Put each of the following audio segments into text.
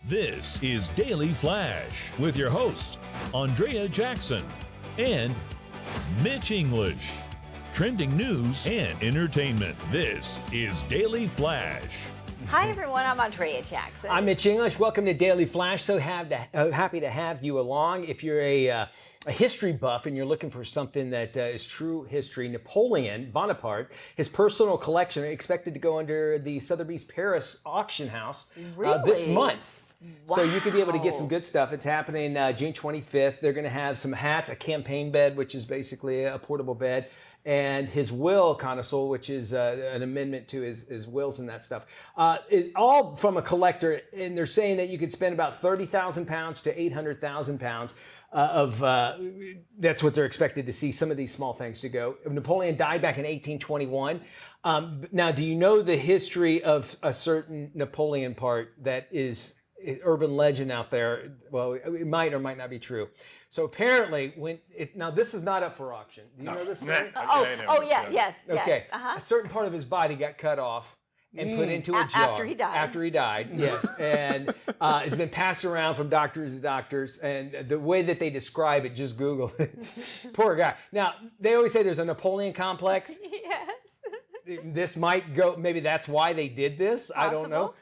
This is Daily Flash with your hosts, Andrea Jackson and Mitch English. Trending news and entertainment. This is Daily Flash. Hi, everyone. I'm Andrea Jackson. I'm Mitch English. Welcome to Daily Flash. So happy to have you along. If you're a history buff and you're looking for something that is true history, Napoleon Bonaparte, his personal collection expected to go under the Sotheby's Paris auction house this month. Wow. So you could be able to get some good stuff. It's happening June 25th. They're going to have some hats, a campaign bed, which is basically a portable bed, and his will console, which is an amendment to his wills and that stuff, is all from a collector. And they're saying that you could spend about 30,000 pounds to 800,000 pounds that's what they're expected to see, some of these small things to go. Napoleon died back in 1821. Now, do you know the history of a certain Napoleon part that is urban legend out there? Well, it might or might not be true. So apparently, now this is not up for auction. Do you know this? Yes. Okay. A certain part of his body got cut off and put into a jar after he died. After he died, yes, and it's been passed around from doctors to doctors. And the way that they describe it, just Google it. Poor guy. Now they always say there's a Napoleon complex. Yes. This might go. Maybe that's why they did this. Possible. I don't know.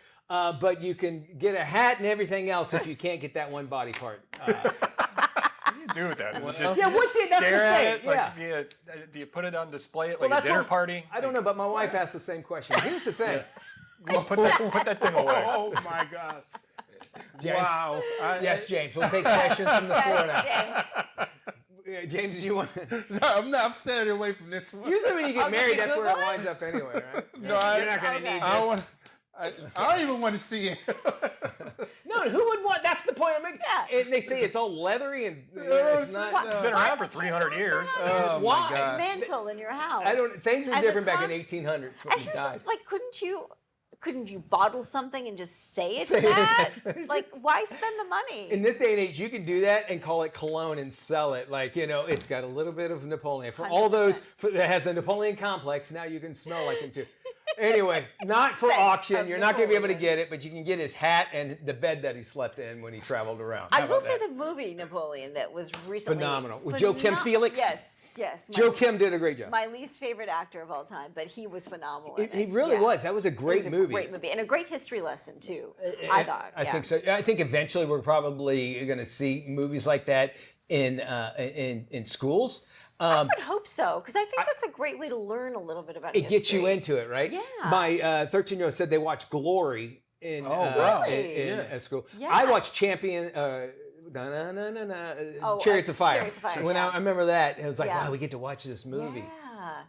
But you can get a hat and everything else if you can't get that one body part. What do you do with that? Is it just that's stare the at thing. it? Like, do you put it on display at like a dinner party? I don't know, but my wife asked the same question. Here's the thing. Well, put that thing away. Oh my gosh. James. Wow. Yes, James. We'll take questions from the floor now. James, do you want? No, I'm staying away from this one. Usually when you get Okay, married, that's where it Google it? winds up anyway, right? No, You're not going to need I this. don't want. I don't even want to see it. No, who would want? That's the point I'm making. Yeah. And they say it's all leathery and it's not. It's been around for 300 years. Oh Why? my gosh. Mantle in your house. Things were As a different back in con- 1800s when And he here's died. like, couldn't you bottle something and just say it's Say it, that? that's what it Like, why spend the money? In this day and age, you can do that and call it cologne and sell it. Like, it's got a little bit of Napoleon. For all those that have the Napoleon complex, now you can smell like him too. Anyway, not for Scent auction. of You're not going to be able to Napoleon. get it, but you can get his hat and the bed that he slept in when he traveled around. I How will about say that? the movie Napoleon that was recently Phenomenal. With Joe Kim Felix? Yes. Joe Kim did a great job. My least favorite actor of all time, but he was phenomenal. in He it. really Yeah. was. That was a great It was movie. a great movie and a great history lesson too. I thought. I think so. I think eventually we're probably going to see movies like that in schools. I would hope so, because I think that's a great way to learn a little bit about It gets you history. into it, right? Yeah. My 13-year-old said they watched Glory in school. Yeah. I watched Champion. Chariots of Fire. Chariots of Fire, When yeah. I remember that, it was like, Yeah. wow, we get to watch this movie. Yeah.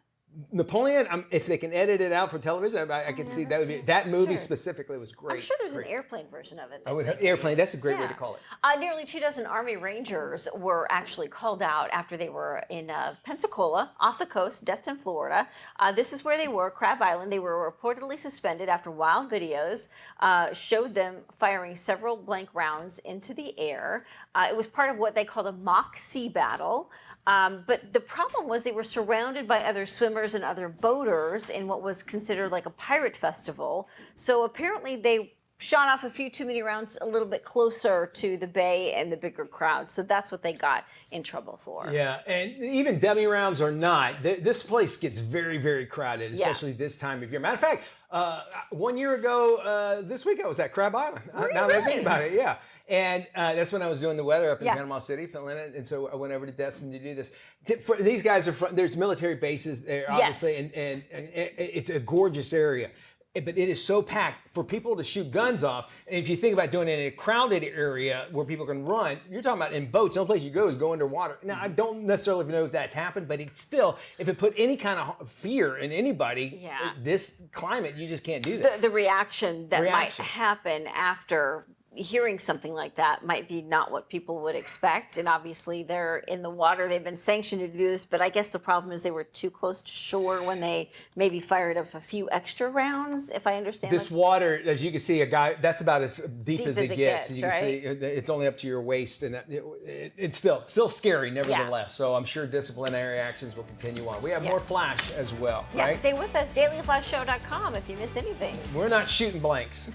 Napoleon, if they can edit it out for television, I could see that would be. That movie Sure. specifically was great. I'm sure there's great. an airplane version of it. I would airplane. That's a great way to call it. Nearly 24 Army Rangers were actually called out after they were in Pensacola, off the coast, Destin, Florida. This is where they were, Crab Island. They were reportedly suspended after wild videos showed them firing several blank rounds into the air. It was part of what they called a mock sea battle. But the problem was they were surrounded by other swimmers and other boaters in what was considered like a pirate festival. So apparently they shot off a few too many rounds a little bit closer to the bay and the bigger crowd. So that's what they got in trouble for. Yeah, and even dummy rounds or not, this place gets very, very crowded, especially this time of year. Matter of fact, 1 year ago, this week I was at Crab Island. Now that I think about it, yeah. And that's when I was doing the weather up in Panama City, filming it. And so I went over to Destin to do this. These guys are from, there's military bases there, obviously, and it's a gorgeous area. But it is so packed for people to shoot guns off. And if you think about doing it in a crowded area where people can run, you're talking about in boats. The only place you go is go underwater. Now, I don't necessarily know if that's happened, but it's still, if it put any kind of fear in anybody, this climate, you just can't do that. The reaction that might happen after hearing something like that might be not what people would expect. And obviously they're in the water. They've been sanctioned to do this, but I guess the problem is they were too close to shore when they maybe fired up a few extra rounds, if I understand. This water, as you can see, a guy, that's about as deep as it gets. Gets, you can see it's only up to your waist, and it's still scary nevertheless. So I'm sure disciplinary actions will continue on. We have more Flash as well, Yeah, right? stay with us, dailyflashshow.com if you miss anything. We're not shooting blanks.